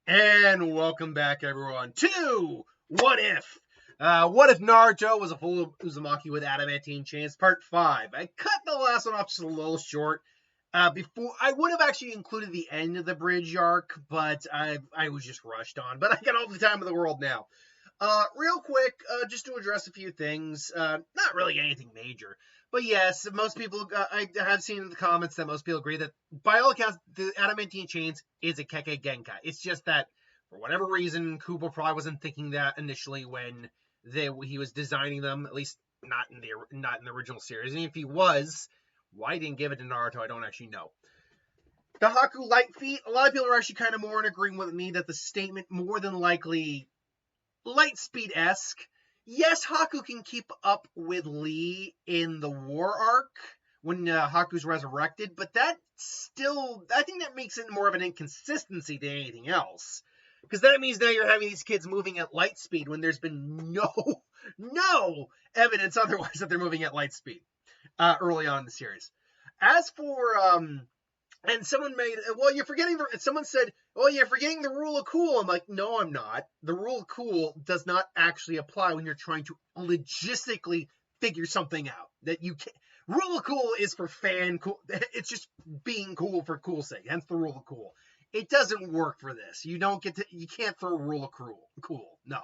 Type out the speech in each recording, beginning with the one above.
And welcome back, everyone, to What If? What if Naruto was a full Uzumaki with Adamantine chains? Part 5. I cut the last one off just a little short. Before I would have actually included the end of the bridge arc, but I was just rushed on. But I got all the time in the world now. Real quick, just to address a few things. Not really anything major. But yes, most people, I have seen in the comments that most people agree that, by all accounts, the Adamantine Chains is a Kekkei Genkai. It's just that, for whatever reason, Kubo probably wasn't thinking that initially when he was designing them, at least not in the original series. And if he was, why he didn't give it to Naruto, I don't actually know. The Haku Light Feet, a lot of people are actually kind of more in agreement with me that the statement more than likely Lightspeed-esque. Yes, Haku can keep up with Lee in the war arc when Haku's resurrected, but that still, I think that makes it more of an inconsistency than anything else. Because that means now you're having these kids moving at light speed when there's been no evidence otherwise that they're moving at light speed early on in the series. As for and someone made, well, you're forgetting someone said, oh, you're forgetting the rule of cool. I'm like, no, I'm not. The rule of cool does not actually apply when you're trying to logistically figure something out. That you can't. Rule of cool is for fan cool. It's just being cool for cool's sake. Hence the rule of cool. It doesn't work for this. You can't throw a rule of cool. No.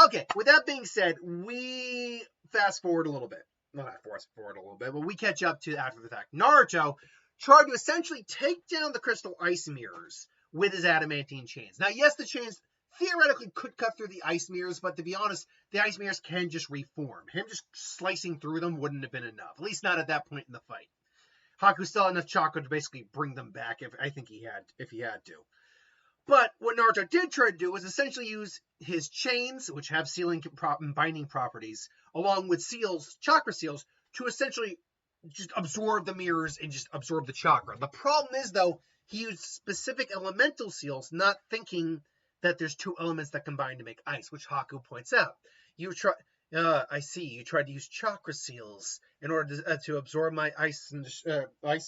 Okay, with that being said, we fast forward a little bit. Well, not fast forward a little bit, but we catch up to after the fact. Naruto tried to essentially take down the crystal ice mirrors with his adamantine chains. Now, yes, the chains theoretically could cut through the ice mirrors, but to be honest, the ice mirrors can just reform. Him just slicing through them wouldn't have been enough, at least not at that point in the fight. Haku still had enough chakra to basically bring them back if he had to. But what Naruto did try to do was essentially use his chains, which have sealing and binding properties, along with seals, chakra seals, to essentially just absorb the mirrors and just absorb the chakra. The problem is, though, he used specific elemental seals, not thinking that there's two elements that combine to make ice, which Haku points out. I see. You tried to use chakra seals in order to absorb my ice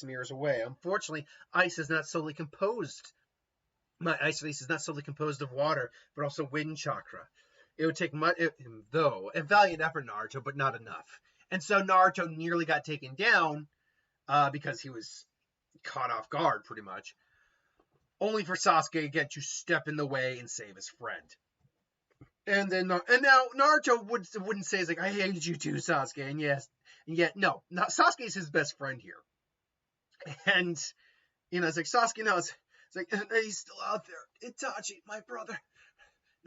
mirrors away. Unfortunately, ice is not solely composed. My ice release is not solely composed of water, but also wind chakra. It would take a valiant effort, Naruto, but not enough. And so Naruto nearly got taken down because he was caught off guard, pretty much. Only for Sasuke again to step in the way and save his friend. And now Naruto wouldn't say, like, I hated you too, Sasuke. And yet no, Sasuke is his best friend here. And it's like, Sasuke knows. It's like, he's still out there. Itachi, my brother.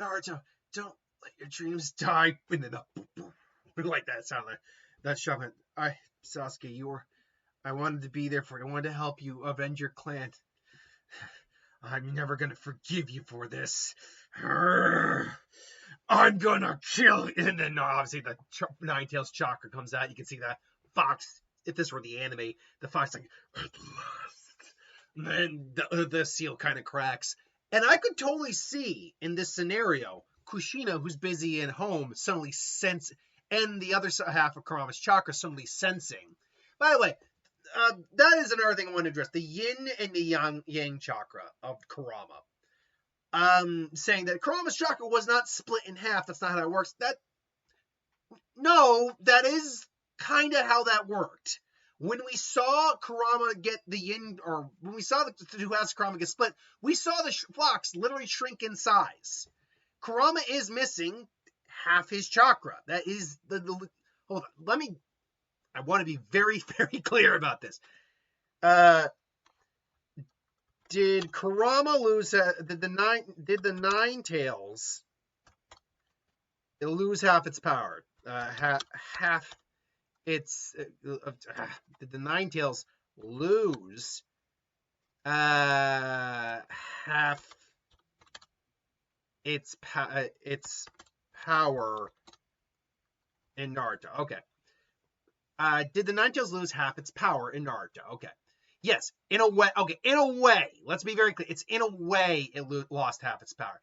Naruto, don't let your dreams die. And then like that sound, like that shoving. Sasuke, I wanted to be there for you. I wanted to help you avenge your clan. I'm never gonna forgive you for this. I'm gonna kill you. And then obviously the Nine-Tails chakra comes out. You can see that fox. If this were the anime, the fox like, at last. And then the seal kind of cracks. And I could totally see in this scenario, Kushina, who's busy at home, suddenly and the other half of Kurama's chakra suddenly sensing. By the way, that is another thing I want to address. The yin and the yang chakra of Kurama. Saying that Kurama's chakra was not split in half. That's not how that works. That is kind of how that worked. When we saw Kurama get the yin, or when we saw the two halves of Kurama get split, we saw the fox literally shrink in size. Kurama is missing half his chakra. That is hold on. I want to be very, very clear about this. Did Kurama lose? Did the Nine-Tails lose half its power? Half its. Did the Nine-Tails lose half its power in Naruto? Okay. Did the Nine-Tails lose half its power in Naruto? Okay. Yes, in a way. Okay, in a way. Let's be very clear. It's in a way it lost half its power.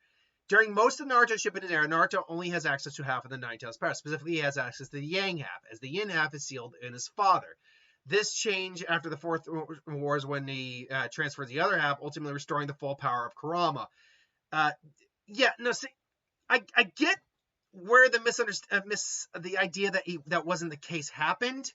During most of Naruto's Shippuden era, Naruto only has access to half of the Nine-Tails power. Specifically, he has access to the Yang half, as the Yin half is sealed in his father. This changed after the Fourth Wars when he transferred the other half, ultimately restoring the full power of Kurama. Yeah, no, see, I get where the the idea that that wasn't the case happened,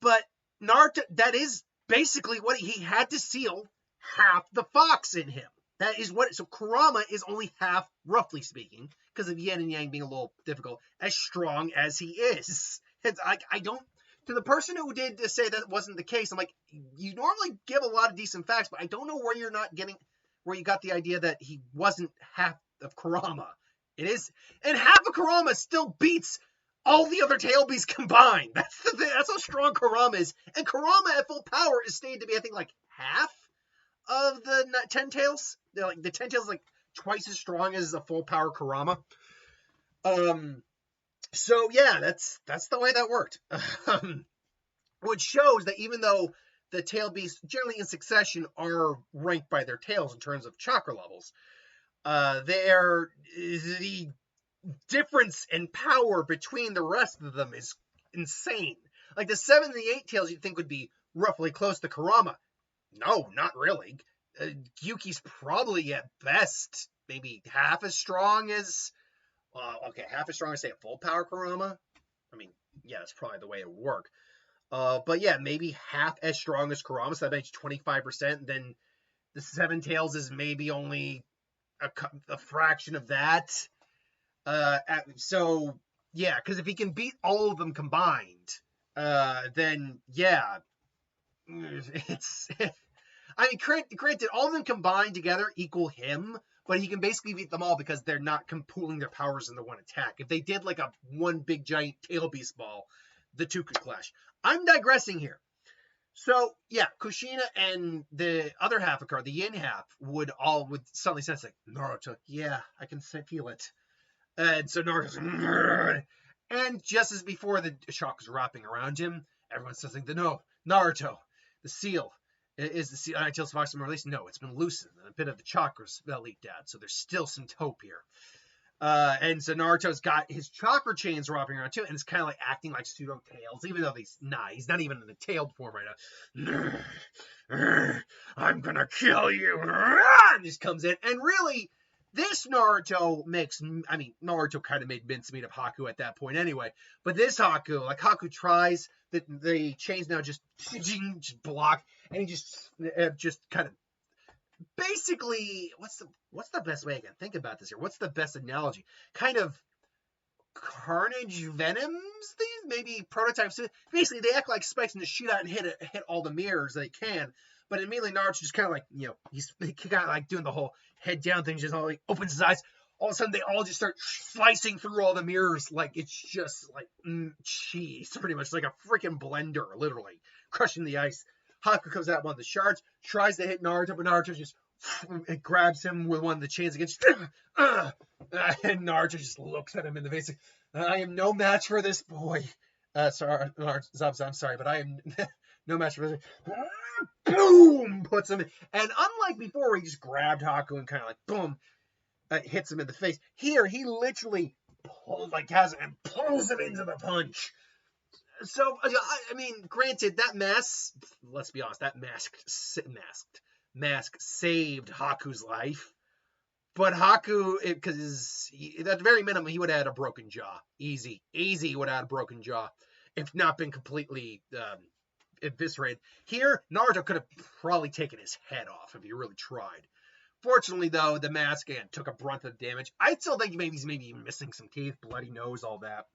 but Naruto, that is basically what he had to seal half the fox in him. That is what. So Kurama is only half, roughly speaking, because of yin and yang being a little difficult, as strong as he is. And I don't. To the person who did say that wasn't the case, I'm like, you normally give a lot of decent facts, but I don't know where you're not getting, where you got the idea that he wasn't half of Kurama. It is, and half of Kurama still beats all the other tail beasts combined. That's the thing. That's how strong Kurama is. And Kurama at full power is stated to be, I think, like half of the 10 tails. Like the 10 tails is like twice as strong as a full power Kurama. So yeah, that's the way that worked. Which shows that even though the tail beasts generally in succession are ranked by their tails in terms of chakra levels, the difference in power between the rest of them is insane. Like the 7 and the 8 tails you'd think would be roughly close to Kurama. No, not really. Yuki's probably at best maybe half as strong as, half as strong as say a full power Kurama. I mean, yeah, that's probably the way it would work. But yeah, maybe half as strong as Kurama, so that makes 25%. Then the 7 tails is maybe only a fraction of that. So yeah, because if he can beat all of them combined, then yeah, it's. I mean, granted, all of them combined together equal him, but he can basically beat them all because they're not pooling their powers into one attack. If they did like a one big giant tail beast ball, the two could clash. I'm digressing here. So yeah, Kushina and the other half of Kar, the yin half, would suddenly sense like, Naruto, yeah, I can feel it. And so Naruto's, and just as before the shock was wrapping around him, everyone says like, no, Naruto, the seal. Is the seal until the fox been released? No, it's been loosened. And a bit of the chakras leaked out, so there's still some hope here. And so Naruto's got his chakra chains wrapping around too, and it's kind of like acting like pseudo tails, even though he's not even in the tailed form right now. I'm gonna kill you! And just comes in, and really, this Naruto Naruto kind of made mincemeat of Haku at that point anyway. But this Haku, like Haku tries, the chains now just block, and he just kind of basically, what's the best way I can think about this here? What's the best analogy? Kind of Carnage Venoms things, maybe prototypes. Basically, they act like spikes and just shoot out and hit all the mirrors they can. But immediately Naruto just kind of like, he's kind of like doing the whole head down thing, just all like opens his eyes. All of a sudden, they all just start slicing through all the mirrors like it's just like cheese, pretty much like a freaking blender, literally crushing the ice. Haku comes out with one of the shards, tries to hit Naruto, but Naruto just it grabs him with one of the chains against, and Naruto just looks at him in the face. I am no match for this boy. Sorry, Naruto, I'm sorry, but I am no match for this. Boom! Puts him in. And unlike before, where he just grabbed Haku and kind of like, boom, hits him in the face. Here, he literally pulls him into the punch. So, I mean, granted, that mask, let's be honest, that mask saved Haku's life. But Haku, because at the very minimum, he would have had a broken jaw. Easy would have had a broken jaw, if not been completely eviscerated. Here, Naruto could have probably taken his head off if he really tried. Fortunately, though, the mask again took a brunt of the damage. I still think maybe he's even missing some teeth, bloody nose, all that.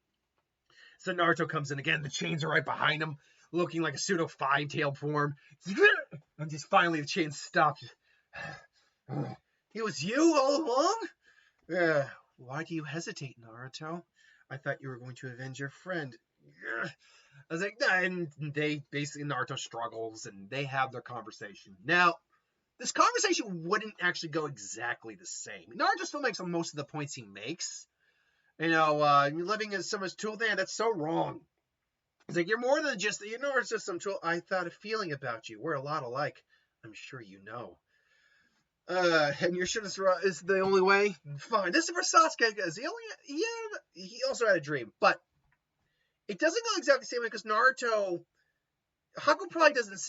So Naruto comes in again. The chains are right behind him, looking like a pseudo five-tailed form. And just finally the chains stopped. It was you all along? Why do you hesitate, Naruto? I thought you were going to avenge your friend. I was like, nah, and they basically, Naruto struggles, and they have their conversation. Now, this conversation wouldn't actually go exactly the same. Naruto still makes most of the points he makes. Living as someone's tool, that's so wrong. It's like, you're more than just, it's just some tool. I thought a feeling about you. We're a lot alike. I'm sure you know. And you're sure this is the only way? Fine. This is for Sasuke, because he also had a dream. But it doesn't go exactly the same way, because Haku probably doesn't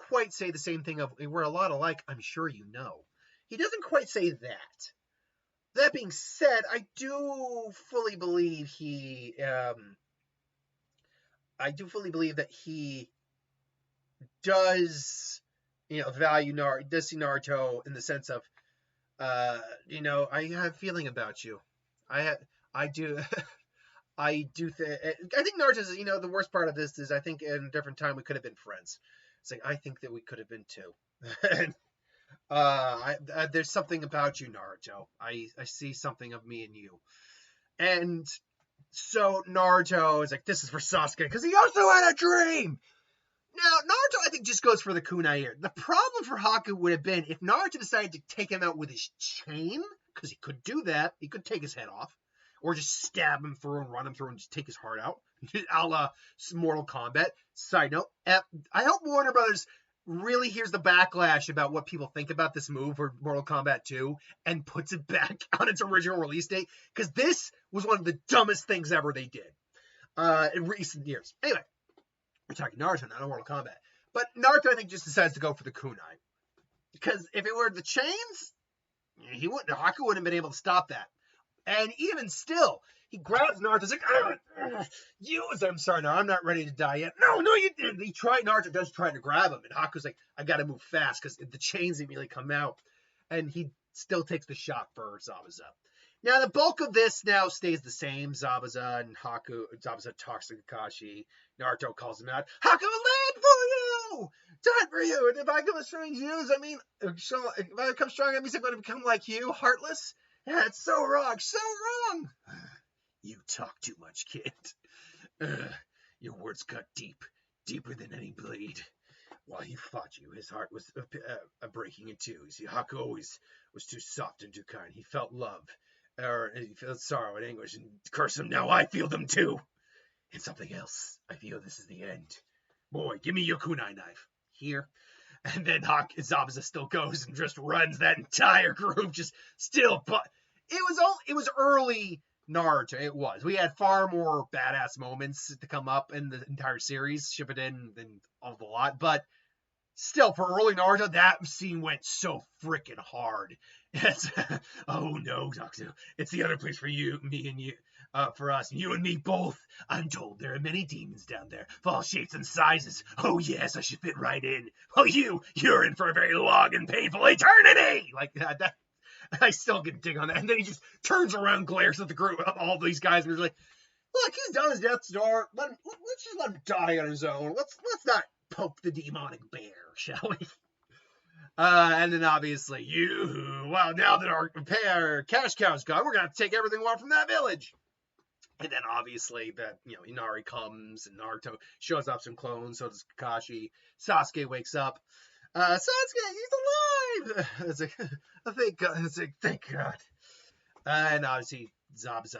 quite say the same thing of, we're a lot alike, I'm sure you know. He doesn't quite say that. that being said, I do fully believe that he does, value does see Naruto in the sense of, I have a feeling about you. I do. I think Naruto's, the worst part of this is I think in a different time we could have been friends. It's like, I think that we could have been too. And, there's something about you, Naruto. I see something of me in you. And so Naruto is like, this is for Sasuke, because he also had a dream! Now, Naruto, I think, just goes for the kunai here. The problem for Haku would have been if Naruto decided to take him out with his chain, because he could do that. He could take his head off, or just stab him through and run him through and just take his heart out, a la Mortal Kombat. Side note, I hope Warner Brothers really hears the backlash about what people think about this move for Mortal Kombat 2 and puts it back on its original release date, because this was one of the dumbest things ever they did in recent years. Anyway, we're talking Naruto, not Mortal Kombat. But Naruto, I think, just decides to go for the kunai. Because if it were the chains, Haku wouldn't have been able to stop that. And even still, he grabs Naruto's like, I'm sorry, no, I'm not ready to die yet. No, you didn't. Naruto does try to grab him, and Haku's like, I gotta move fast, because the chains immediately come out. And he still takes the shot for Zabuza. Now, the bulk of this now stays the same. Zabuza talks to Kakashi. Naruto calls him out. Haku, land for you! Done for you! And if I become as strong as you, if I become strong, that means I'm going to become like you, heartless? Yeah, it's so wrong, so wrong! You talk too much, kid. Your words cut deep, deeper than any blade. While he fought you, his heart was breaking in two. You see, Haku always was too soft and too kind. He felt love. He felt sorrow and anguish, and curse him, now I feel them too. And something else. I feel this is the end. Boy, give me your kunai knife. Here. And then Zabuza still goes and just runs that entire group, just still. But it was early Naruto. It was. We had far more badass moments to come up in the entire series, Shippuden and all the lot. But still, for early Naruto, that scene went so freaking hard. Oh no, Doctor. It's the other place for you, me and you, for us, you and me both. I'm told there are many demons down there, of all shapes and sizes. Oh yes, I should fit right in. Oh, you're in for a very long and painful eternity! Like that. I still get dig on that. And then he just turns around, glares at the group, all these guys, and he's like, look, he's done his death's door. Let's just let him die on his own. Let's not poke the demonic bear, shall we? And then obviously, now that our cash cow's gone, we're going to take everything we want from that village. And then obviously Inari comes and Naruto shows up some clones, so does Kakashi. Sasuke wakes up. Sasuke, he's alive! It's like, thank God. It's like, thank God. And obviously, Zabuza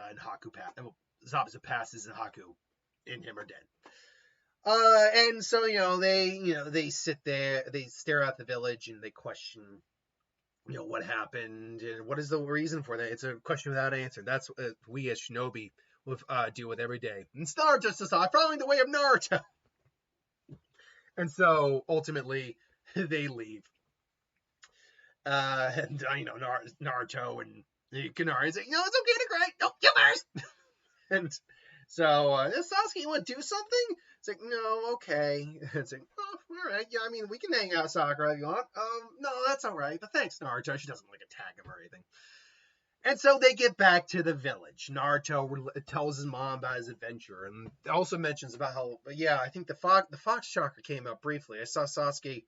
passes and Haku and him are dead. And so, they sit there, they stare at the village, and they question, what happened, and what is the reason for that. It's a question without answer. That's what we as shinobi deal with every day. And Naruto says, I'm following the way of Naruto. And so, ultimately, they leave. And, Naruto and Kanari say, it's okay to cry. No, you first. And so, Sasuke, you want to do something? It's like, no, okay. It's like, oh, all right. Yeah, I mean, we can hang out, Sakura, if you want. No, that's all right. But thanks, Naruto. She doesn't, attack him or anything. And so they get back to the village. Naruto tells his mom about his adventure, and also mentions about how, I think the fox chakra came out briefly. I saw Sasuke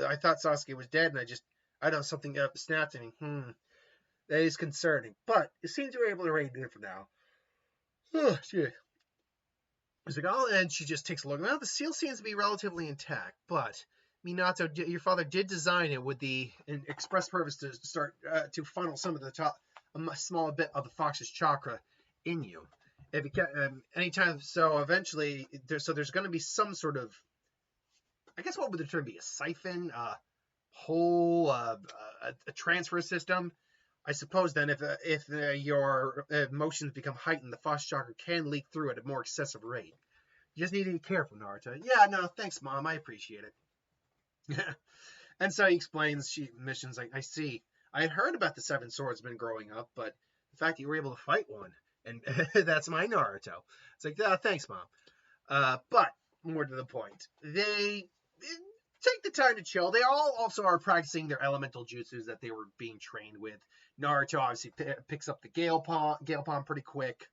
I thought Sasuke was dead, and I know something snapped in me. That is concerning. But it seems we're able to read it for now. Oh, shit. It's like, and she just takes a look. Well, the seal seems to be relatively intact, but Minato, your father did design it with the express purpose to start to funnel some of a small bit of the fox's chakra in you. If it anytime, so eventually, there's going to be some sort of, I guess, what would the term be? A siphon, hole, a transfer system. I suppose then, if your emotions become heightened, the fox chakra can leak through at a more excessive rate. You just need to be careful, Naruto. Yeah, no, thanks, Mom. I appreciate it. And so he explains missions like, I see. I had heard about the 7 swordsmen growing up, but the fact that you were able to fight one, and that's my Naruto. It's like, thanks, Mom. But more to the point, they take the time to chill. They all also are practicing their elemental jutsus that they were being trained with. Naruto obviously picks up the Gale Palm pretty quick,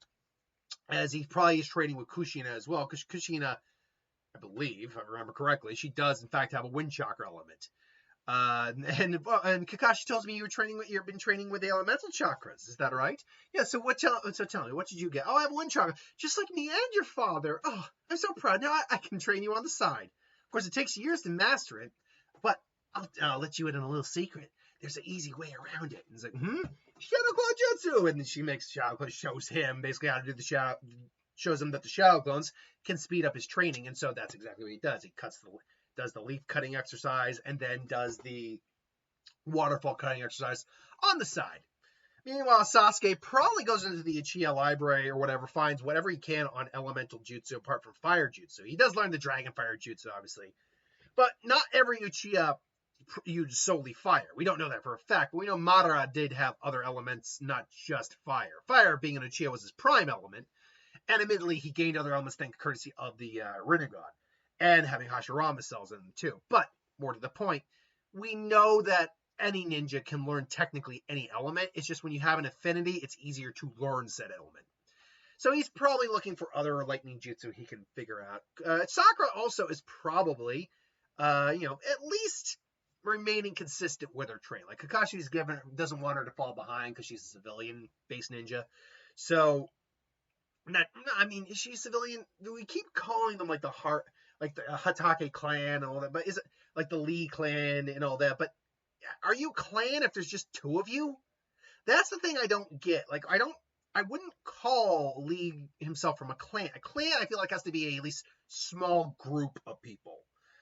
as he probably is training with Kushina as well, because Kushina, I believe, if I remember correctly, she does in fact have a wind chakra element. And Kakashi tells me you've been training with the elemental chakras. Is that right? Yeah. So tell me, what did you get? Oh, I have one chakra, just like me and your father. Oh, I'm so proud. Now I can train you on the side. Of course, it takes years to master it, but I'll let you in on a little secret. There's an easy way around it. And he's like, Shadow Clone Jutsu, and then she makes Shadow Clone, shows him basically how to do the shadow, shows him that the Shadow Clones can speed up his training, and so that's exactly what he does. He does the leaf cutting exercise, and then does the waterfall cutting exercise on the side. Meanwhile, Sasuke probably goes into the Uchiha library or whatever, finds whatever he can on elemental jutsu apart from fire jutsu. He does learn the dragon fire jutsu, obviously. But not every Uchiha used solely fire. We don't know that for a fact, but we know Madara did have other elements, not just fire. Fire, being an Uchiha, was his prime element, and admittedly, he gained other elements thanks courtesy of the Rinnegan, and having Hashirama cells in them too. But, more to the point, we know that any ninja can learn technically any element. It's just when you have an affinity, it's easier to learn said element. So he's probably looking for other lightning jutsu he can figure out. Sakura also is probably, at least remaining consistent with her train. Like Kakashi's doesn't want her to fall behind because she's a civilian-based ninja. So, is she a civilian? Do we keep calling them like the Hatake clan and all that? But is it like the Lee clan and all that? But are you a clan if there's just 2 of you? That's the thing I don't get. Like, I wouldn't call Lee himself from a clan. A clan, I feel like, has to be at least small group of people.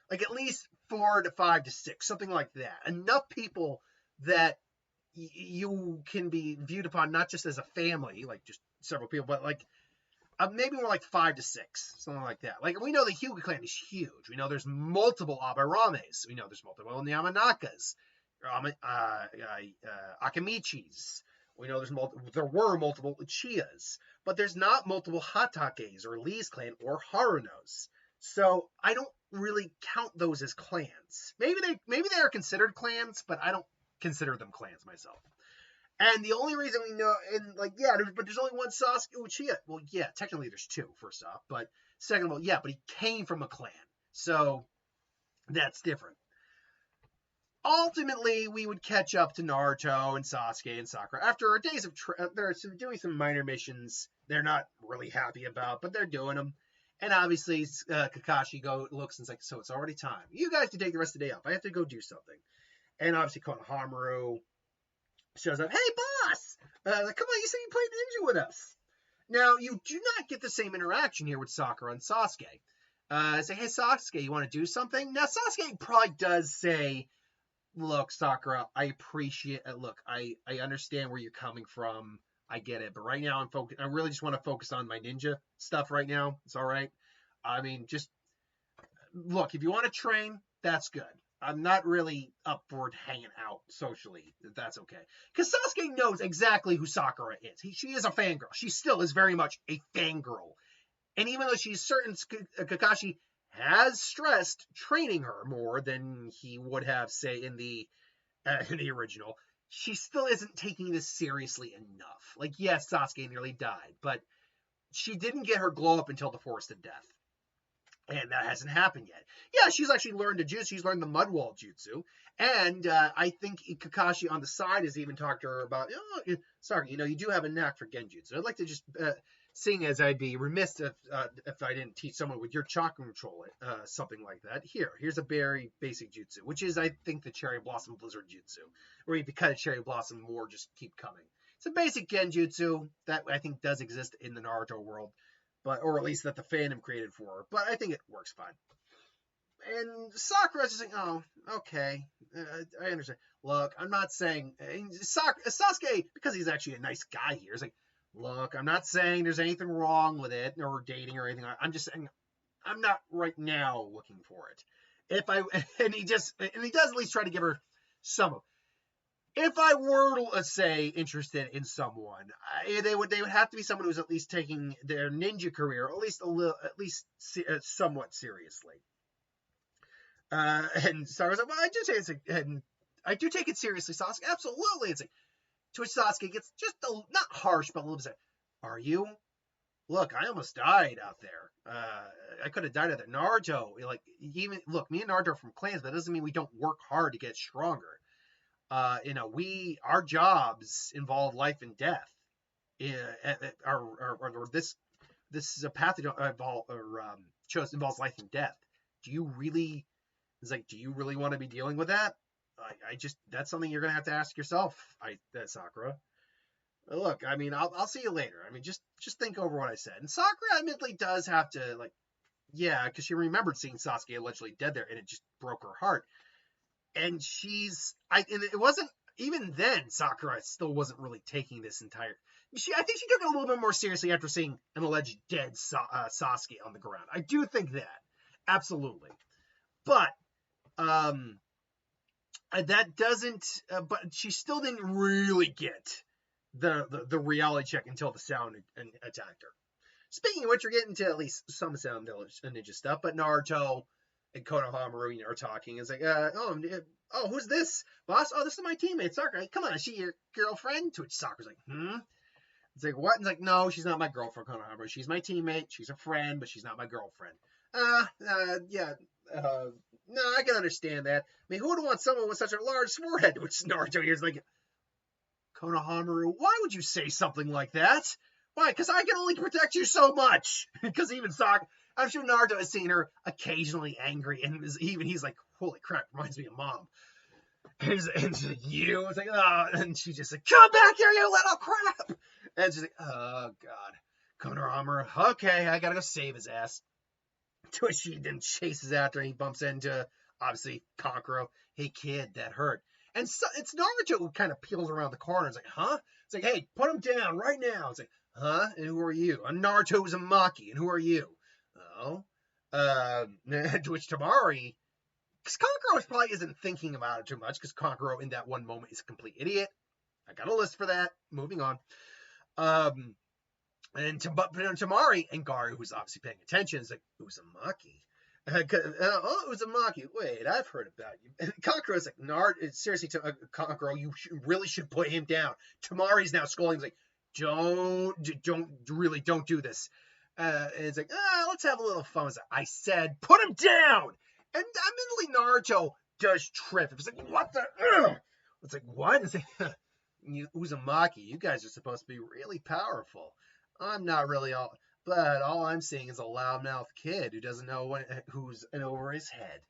Like, at least 4 to 5 to 6, something like that. Enough people that you can be viewed upon not just as a family, like just several people, but like maybe more like 5 to 6, something like that. Like, we know the Hyuga clan is huge. We know there's multiple Abarames. We know there's multiple Yamanakas. Akamichis. We know there were multiple Uchihas, but there's not multiple Hatakes or Lee's clan or Harunos. So I don't really count those as clans. Maybe they are considered clans, but I don't consider them clans myself. And the only reason we know, but there's only one Sasuke Uchiha. Well, yeah, technically there's 2, first off, but second of all, yeah, but he came from a clan, so that's different. Ultimately, we would catch up to Naruto and Sasuke and Sakura after days of they're doing some minor missions they're not really happy about, but they're doing them. And obviously, Kakashi looks and is like, so it's already time. You guys can take the rest of the day off. I have to go do something. And obviously, Konohamaru shows up. Hey, boss! Come on, you said you played ninja with us. Now, you do not get the same interaction here with Sakura and Sasuke. Say, hey, Sasuke, you want to do something? Now, Sasuke probably does say, look, Sakura, I appreciate it. Look, I understand where you're coming from. I get it. But right now, I really just want to focus on my ninja stuff right now. It's all right. I mean, just look, if you want to train, that's good. I'm not really up for hanging out socially. That's okay. Because Sasuke knows exactly who Sakura is. She is a fangirl. She still is very much a fangirl. And even though she's certain Kakashi has stressed training her more than he would have, say, in the original, she still isn't taking this seriously enough. Like, yes, Sasuke nearly died, but she didn't get her glow up until the Forest of Death. And that hasn't happened yet. Yeah, she's actually learned a jutsu. She's learned the Mudwall jutsu. And I think Kakashi on the side has even talked to her about, sorry, you do have a knack for genjutsu. I'd like to just, seeing as I'd be remiss if I didn't teach someone with your chakra control something like that. Here's a very basic jutsu, which is, I think, the Cherry Blossom Blizzard jutsu, where you cut a cherry blossom more, just keep coming. It's a basic genjutsu that I think does exist in the Naruto world. Or at least that the fandom created for her. But I think it works fine. And Sakura's just like, oh, okay. I understand. Look, I'm not saying... Sasuke, because he's actually a nice guy here, is like, look, I'm not saying there's anything wrong with it, or dating or anything. I'm just saying I'm not right now looking for it. And he does at least try to give her some of if I were to say interested in someone, they would have to be someone who's at least taking their ninja career somewhat seriously. And Sasuke's like, well, I do take it seriously, Sasuke. Absolutely. It's like, to which Sasuke gets just not harsh, but a little bit. Are you? Look, I almost died out there. I could have died out there. Naruto, like, even look, me and Naruto are from clans, but that doesn't mean we don't work hard to get stronger. Our jobs involve life and death. This is a path that involves life and death. Do you really want to be dealing with that? That's something you're gonna have to ask yourself, Sakura. Look, I mean, I'll see you later. I mean, just think over what I said. And Sakura admittedly does have to, like, yeah, because she remembered seeing Sasuke allegedly dead there, and it just broke her heart. And and it wasn't, even then, Sakura still wasn't really taking this entire, I think she took it a little bit more seriously after seeing an alleged dead Sasuke on the ground. I do think that. Absolutely. But, that doesn't, but she still didn't really get the reality check until the sound attacked her. Speaking of which, we're getting to at least some sound ninja stuff, but Naruto and Konohamaru are talking. It's like, who's this, boss? Oh, this is my teammate, Sakura. Come on, is she your girlfriend? To which Sakura's like, It's like, what? And it's like, no, she's not my girlfriend, Konohamaru. She's my teammate. She's a friend, but she's not my girlfriend. No, I can understand that. I mean, who would want someone with such a large forehead? Which Naruto here's like, Konohamaru, why would you say something like that? Why? Because I can only protect you so much. Because even I'm sure Naruto has seen her occasionally angry, and he's like, holy crap, reminds me of mom. And she's like, you? It's like, oh, and she's just like, come back here, you little crap. And she's like, oh, God. Konohamaru, okay, I gotta go save his ass. To which she then chases after, and he bumps into, obviously, Kankuro. Hey, kid, that hurt. And so it's Naruto who kind of peels around the corner. It's like, huh? It's like, hey, put him down right now. It's like, huh? And who are you? I'm Naruto Uzumaki. And who are you? Oh. To which Tamari, because Kankuro probably isn't thinking about it too much, because Kankuro in that one moment is a complete idiot. I got a list for that. Moving on. And Tamari and Garu, who's obviously paying attention, is like, Uzumaki. Uzumaki, wait, I've heard about you. And Kankuro's like, seriously, Kankuro, you really should put him down. Tamari's now scolding, he's like, don't do this. And it's like, let's have a little fun. I said, put him down! And admittedly, Naruto does trip. It's like, what the? It's like, what? It's like, Uzumaki, you guys are supposed to be really powerful. I'm not really but all I'm seeing is a loudmouth kid who doesn't know who's in over his head.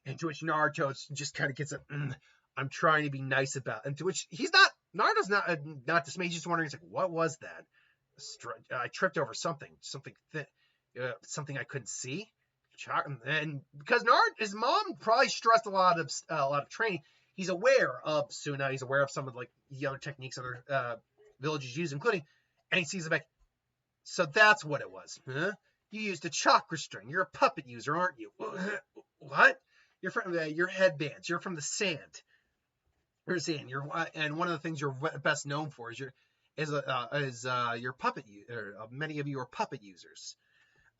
And to which Naruto just kind of gets I'm trying to be nice about. And to which Naruto's not dismayed. He's just wondering, he's like, what was that? I tripped over something I couldn't see. And because his mom probably stressed a lot of training, he's aware of Suna. He's aware of some of like the other techniques other villages use, including, and he sees it back. So that's what it was, huh? You used a chakra string. You're a puppet user, aren't you? What? You're from your headbands. You're from the sand. And one of the things you're best known for is your puppet. Many of you are puppet users.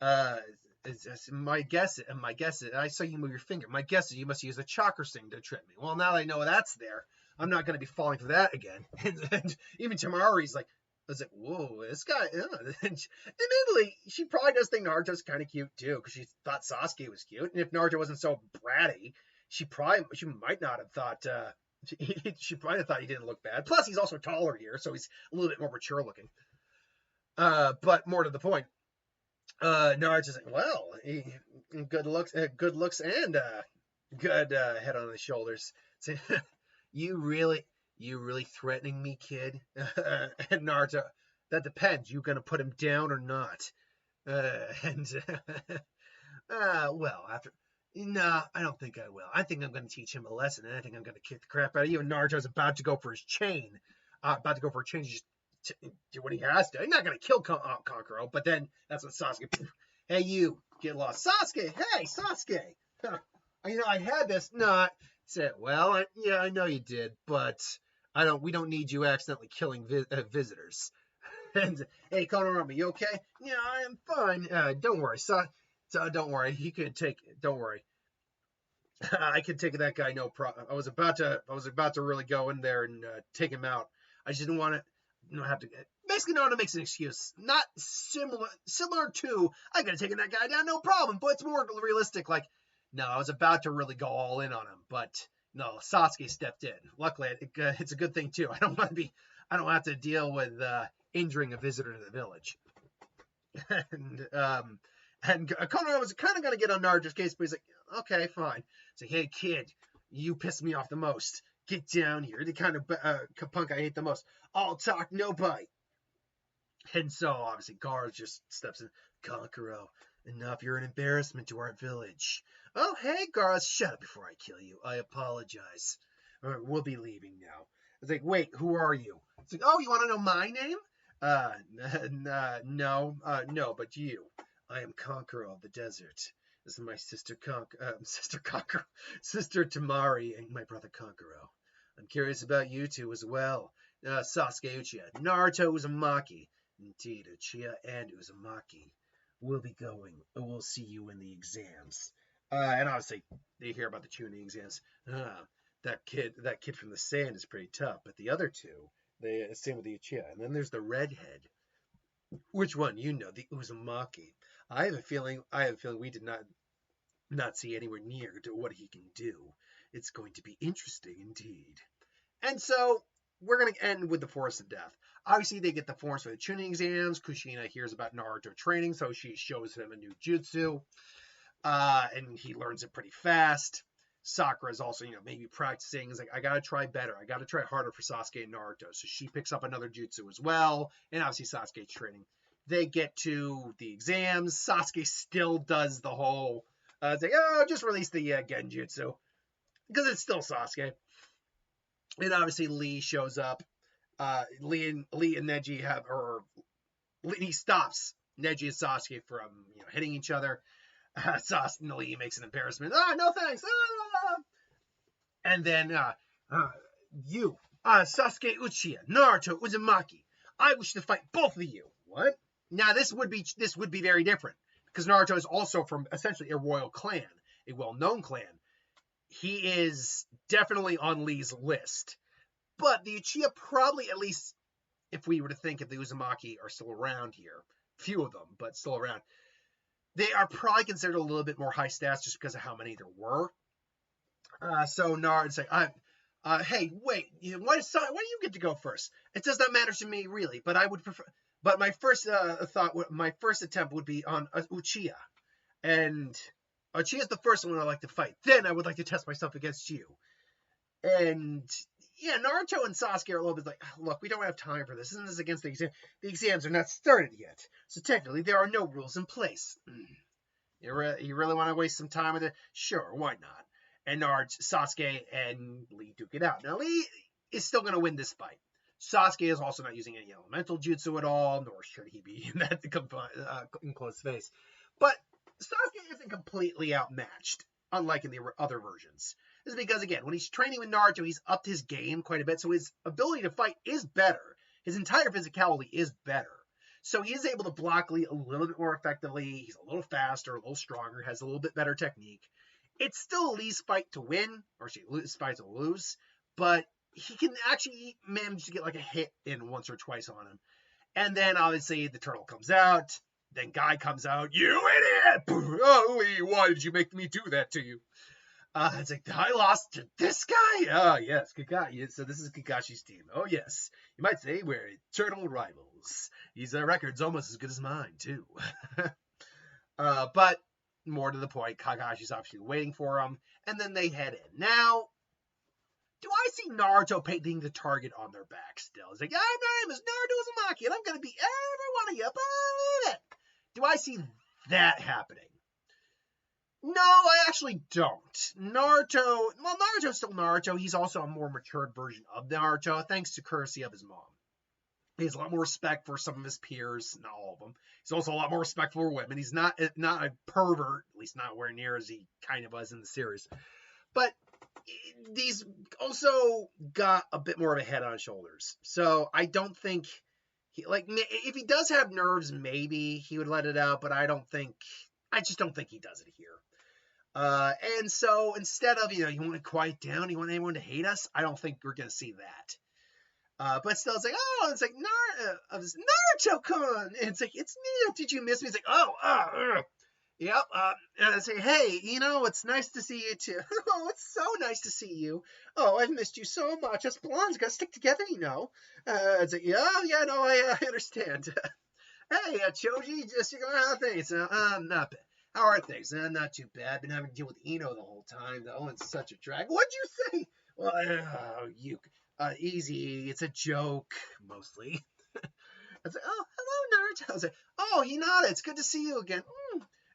My guess is, I saw you move your finger. My guess is you must use a chakra string to trip me. Well, now that I know that's there, I'm not going to be falling for that again. And even Tamari's like, I was like, whoa, this guy. Admittedly, she probably does think Naruto's kind of cute too, because she thought Sasuke was cute. And if Naruto wasn't so bratty, she might not have thought. She probably have thought he didn't look bad. Plus, he's also taller here, so he's a little bit more mature looking. But more to the point, Naruto's like, well, good looks, and good head on his shoulders. So, you really threatening me, kid? And Naruto, that depends. You gonna put him down or not? Well, no, I don't think I will. I think I'm gonna teach him a lesson, and I think I'm gonna kick the crap out of you. And Naruto's about to go for his chain. Just do what he has to. He's not gonna kill Kankuro, but then that's when Sasuke. Hey, you get lost, Sasuke. Hey, Sasuke. I had this. No, said, well, I know you did, but We don't need you accidentally killing visitors. And hey, Konorama, you okay? Yeah, I am fine. Don't worry, don't worry. He could take. Don't worry. I could take that guy, no problem. I was about to really go in there and take him out. I just didn't want to, have to. Basically, Naruto makes an excuse, not similar to I could have taken that guy down, no problem. But it's more realistic. Like, no, I was about to really go all in on him, but no, Sasuke stepped in. Luckily, it's a good thing too. I don't have to deal with injuring a visitor to the village. And Konoha was kind of going to get on Naruto's case, but he's like, okay, fine. He's like, hey, kid, you pissed me off the most. Get down here. You're the kind of punk I hate the most. All talk, no bite. And so, obviously, Gaara just steps in. Kankuro, enough. You're an embarrassment to our village. Oh, hey, Gaara, shut up before I kill you. I apologize. We'll be leaving now. It's like, wait, who are you? It's like, oh, you want to know my name? No, but you. I am Conqueror of the desert. This is my sister Sister Tamari, and my brother Kankuro. I'm curious about you two as well. Sasuke Uchiha, Naruto Uzumaki. Indeed, Uchiha and Uzumaki. We'll see you in the exams. And obviously, they hear about the Chunin exams. That kid from the sand is pretty tough, but the other two, same with the Uchiha. And then there's the redhead. Which one? You know, the Uzumaki. I have a feeling we did not see anywhere near to what he can do. It's going to be interesting indeed. And so we're going to end with the Forest of Death. Obviously, they get the forms for the Chunin exams. Kushina hears about Naruto training, so she shows him a new jutsu. And he learns it pretty fast. Sakura is also, maybe practicing. He's like, I gotta try better. I gotta try harder for Sasuke and Naruto. So she picks up another jutsu as well. And obviously Sasuke's training. They get to the exams. Sasuke still does the whole, it's like, oh, just release the genjutsu. Because it's still Sasuke. And obviously Lee shows up. Lee and Neji he stops Neji and Sasuke from, hitting each other. Lee makes an embarrassment. No thanks. And then Sasuke Uchiha, Naruto Uzumaki. I wish to fight both of you. What? Now this would be very different because Naruto is also from essentially a royal clan, a well-known clan. He is definitely on Lee's list, but the Uchiha probably, at least if we were to think if the Uzumaki are still around here, few of them, but still around, they are probably considered a little bit more high stats just because of how many there were. So Naruto's like, hey, wait, why do you get to go first? It does not matter to me really, but I would prefer. But my first attempt would be on Uchiha, and Uchiha's the first one I'd like to fight. Then I would like to test myself against you. And yeah, Naruto and Sasuke are a little bit like, look, we don't have time for this. Isn't this against the exam? The exams are not started yet, so technically there are no rules in place. You really want to waste some time with it? Sure, why not? And Sasuke and Lee duke it out. Now Lee is still going to win this fight. Sasuke is also not using any elemental jutsu at all, nor should he be in that in close face. But Sasuke isn't completely outmatched, unlike in the other versions. This is because, again, when he's training with Naruto, he's upped his game quite a bit, so his ability to fight is better. His entire physicality is better. So he is able to block Lee a little bit more effectively. He's a little faster, a little stronger, has a little bit better technique. It's still Lee's fight to win, or Lee's fight to lose, but he can actually manage to get like a hit in once or twice on him. And then obviously the turtle comes out. Then Guy comes out. You idiot! Oh, why did you make me do that to you? It's like, I lost to this guy? Oh, yes, Kakashi. So this is Kakashi's team. Oh, yes. You might say we're eternal rivals. His record's almost as good as mine, too. But more to the point, Kakashi's obviously waiting for him. And then they head in. Now, do I see Naruto painting the target on their back still? It's like, my name is Naruto Uzumaki, and I'm going to beat every one of you. Believe it. Do I see that happening? No, I actually don't. Naruto's still Naruto. He's also a more matured version of Naruto, thanks to courtesy of his mom. He has a lot more respect for some of his peers, not all of them. He's also a lot more respect for women. He's not a pervert, at least not where near as he kind of was in the series. But these also got a bit more of a head on his shoulders. So I don't think if he does have nerves, maybe he would let it out, but I just don't think he does it here. And so instead of, you want to quiet down, you want everyone to hate us, I don't think we're going to see that. But still, it's like, oh, it's like, Naruto-kun! And it's like, it's me, did you miss me? It's like, yep, and I say, hey, it's nice to see you too. Oh, it's so nice to see you. Oh, I've missed you so much. Us blondes gotta stick together, It's like, yeah, no, I understand. Hey, Choji, just how are things? Not bad. How are things? Not too bad. Been having to deal with Ino the whole time, though, and such a drag. What'd you say? Well, easy. It's a joke, mostly. I was like, oh, hello, Naruto. I was like, oh, Hinata, it's good to see you again.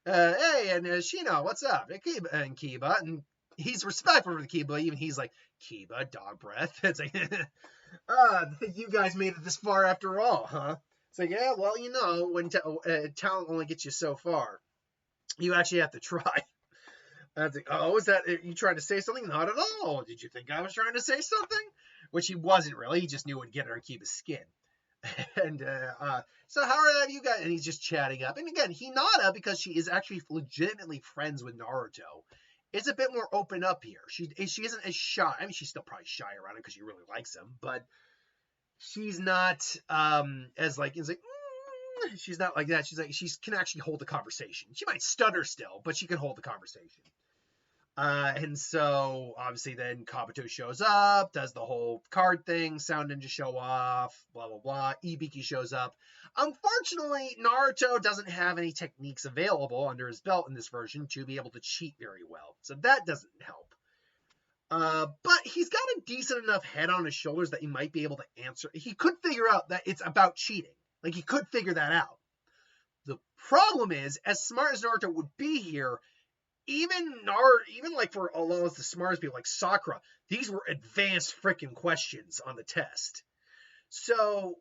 Hey, and Shino, what's up? And Kiba, and he's respectful for the Kiba, even he's like, Kiba, dog breath. It's like, I think you guys made it this far after all, huh? It's like, yeah, well, when talent only gets you so far, you actually have to try. I was like, oh, is that you trying to say something? Not at all. Did you think I was trying to say something? Which he wasn't really. He just knew it would get under Kiba's skin. And so how are you guys? And he's just chatting up. And again, Hinata, because she is actually legitimately friends with Naruto, is a bit more open up here. She isn't as shy. I mean, she's still probably shy around him because she really likes him, but she's not as like she's not like that. She's like she can actually hold the conversation. She might stutter still, but she can hold the conversation. And so obviously then Kabuto shows up, does the whole card thing, Sound Ninja show off, blah blah blah. Ibiki shows up. Unfortunately, Naruto doesn't have any techniques available under his belt in this version to be able to cheat very well, so that doesn't help. But he's got a decent enough head on his shoulders that he might be able to answer. He could figure out that it's about cheating. Like, he could figure that out. The problem is, as smart as Naruto would be here, even like for a lot of the smartest people like Sakura, these were advanced freaking questions on the test. So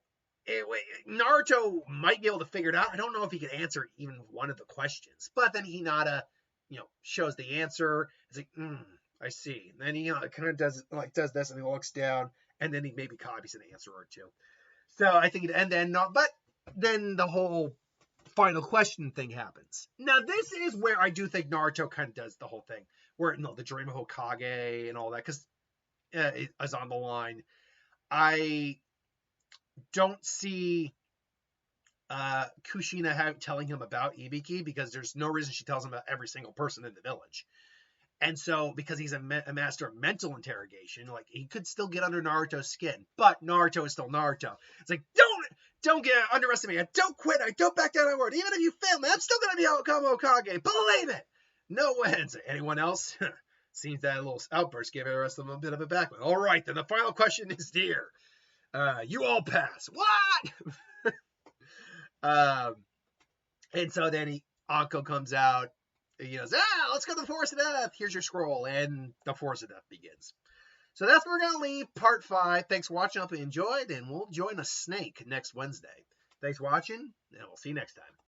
Naruto might be able to figure it out. I don't know if he could answer even one of the questions. But then Hinata, shows the answer. It's like, I see. And then he kind of does this, and he looks down, and then he maybe copies an answer or two. So I think, but then the whole final question thing happens. Now, this is where I do think Naruto kind of does the whole thing, where the Dream of Hokage and all that, because is on the line. I don't see Kushina telling him about Ibiki, because there's no reason she tells him about every single person in the village. And so, because he's a master of mental interrogation, like, he could still get under Naruto's skin, but Naruto is still Naruto. It's like, don't get underestimate me. Don't quit. I don't back down my word. Even if you fail me, I'm still going to be Hokage. Believe it. No wins. Anyone else? Seems that little outburst gave the rest of them a bit of a backbone. All right, then the final question is here. You all pass. What? And so then Anko comes out. He goes, let's go to the Forest of Death. Here's your scroll. And the Forest of Death begins. So that's where we're going to leave part 5. Thanks for watching. I hope you enjoyed. And we'll join a snake next Wednesday. Thanks for watching. And we'll see you next time.